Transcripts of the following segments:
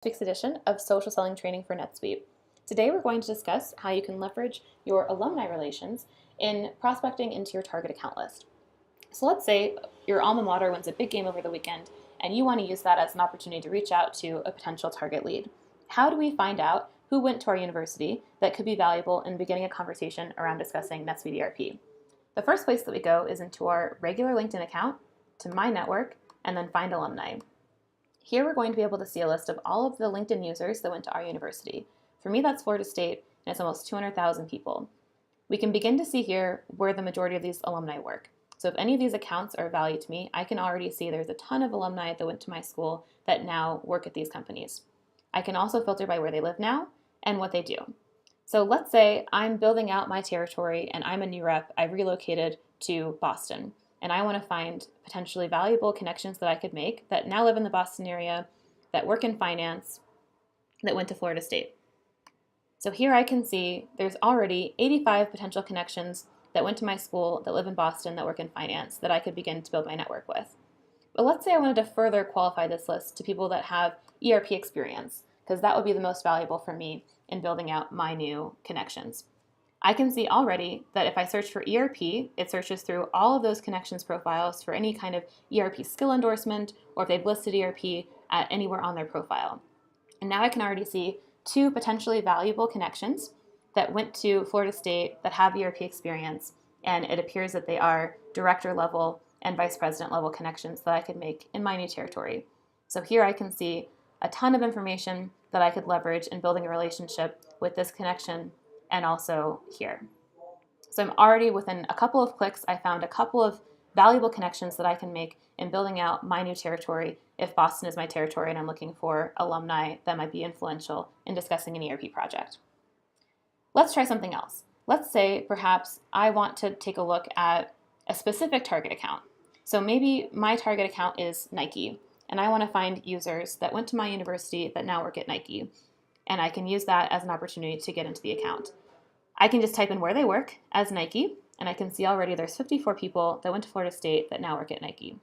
Week's edition of Social Selling Training for NetSuite. Today we're going to discuss how you can leverage your alumni relations in prospecting into your target account list. So let's say your alma mater wins a big game over the weekend and you want to use that as an opportunity to reach out to a potential target lead. How do we find out who went to our university that could be valuable in beginning a conversation around discussing NetSuite ERP? The first place that we go is into our regular LinkedIn account, to My Network, and then Find Alumni. Here we're going to be able to see a list of all of the LinkedIn users that went to our university. For me, that's Florida State, and it's almost 200,000 people. We can begin to see here where the majority of these alumni work. So if any of these accounts are of value to me, I can already see there's a ton of alumni that went to my school that now work at these companies. I can also filter by where they live now and what they do. So let's say I'm building out my territory and I'm a new rep. I relocated to Boston. And I want to find potentially valuable connections that I could make that now live in the Boston area, that work in finance, that went to Florida State. So here I can see there's already 85 potential connections that went to my school that live in Boston that work in finance that I could begin to build my network with. But let's say I wanted to further qualify this list to people that have ERP experience, because that would be the most valuable for me in building out my new connections. I can see already that if I search for ERP, it searches through all of those connections profiles for any kind of ERP skill endorsement, or if they've listed ERP at anywhere on their profile. And now I can already see two potentially valuable connections that went to Florida State that have ERP experience, and it appears that they are director level and vice president level connections that I could make in my new territory. So here I can see a ton of information that I could leverage in building a relationship with this connection and also here. So I'm already within a couple of clicks, I found a couple of valuable connections that I can make in building out my new territory if Boston is my territory and I'm looking for alumni that might be influential in discussing an ERP project. Let's try something else. Let's say perhaps I want to take a look at a specific target account. So maybe my target account is Nike, and I want to find users that went to my university that now work at Nike. And I can use that as an opportunity to get into the account. I can just type in where they work as Nike, and I can see already there's 54 people that went to Florida State that now work at Nike.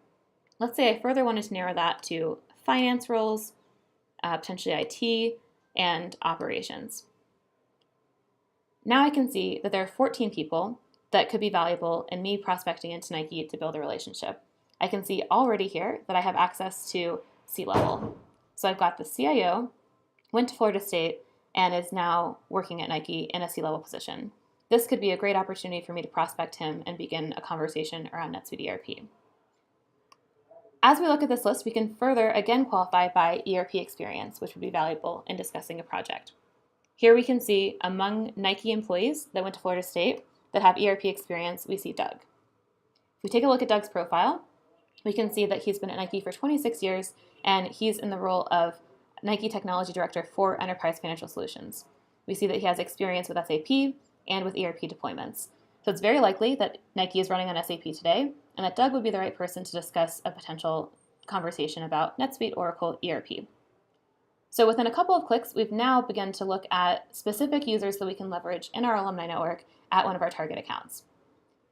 Let's say I further wanted to narrow that to finance roles, potentially IT, and operations. Now I can see that there are 14 people that could be valuable in me prospecting into Nike to build a relationship. I can see already here that I have access to C-level. So I've got the CIO, went to Florida State, and is now working at Nike in a C-level position. This could be a great opportunity for me to prospect him and begin a conversation around NetSuite ERP. As we look at this list, we can further again qualify by ERP experience, which would be valuable in discussing a project. Here we can see among Nike employees that went to Florida State that have ERP experience, we see Doug. If we take a look at Doug's profile, we can see that he's been at Nike for 26 years, and he's in the role of Nike Technology Director for Enterprise Financial Solutions. We see that he has experience with SAP and with ERP deployments. So it's very likely that Nike is running on SAP today, and that Doug would be the right person to discuss a potential conversation about NetSuite, Oracle, ERP. So within a couple of clicks, we've now begun to look at specific users that we can leverage in our alumni network at one of our target accounts.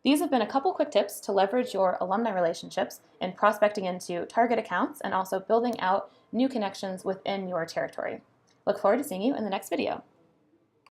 These have been a couple quick tips to leverage your alumni relationships in prospecting into target accounts and also building out new connections within your territory. Look forward to seeing you in the next video.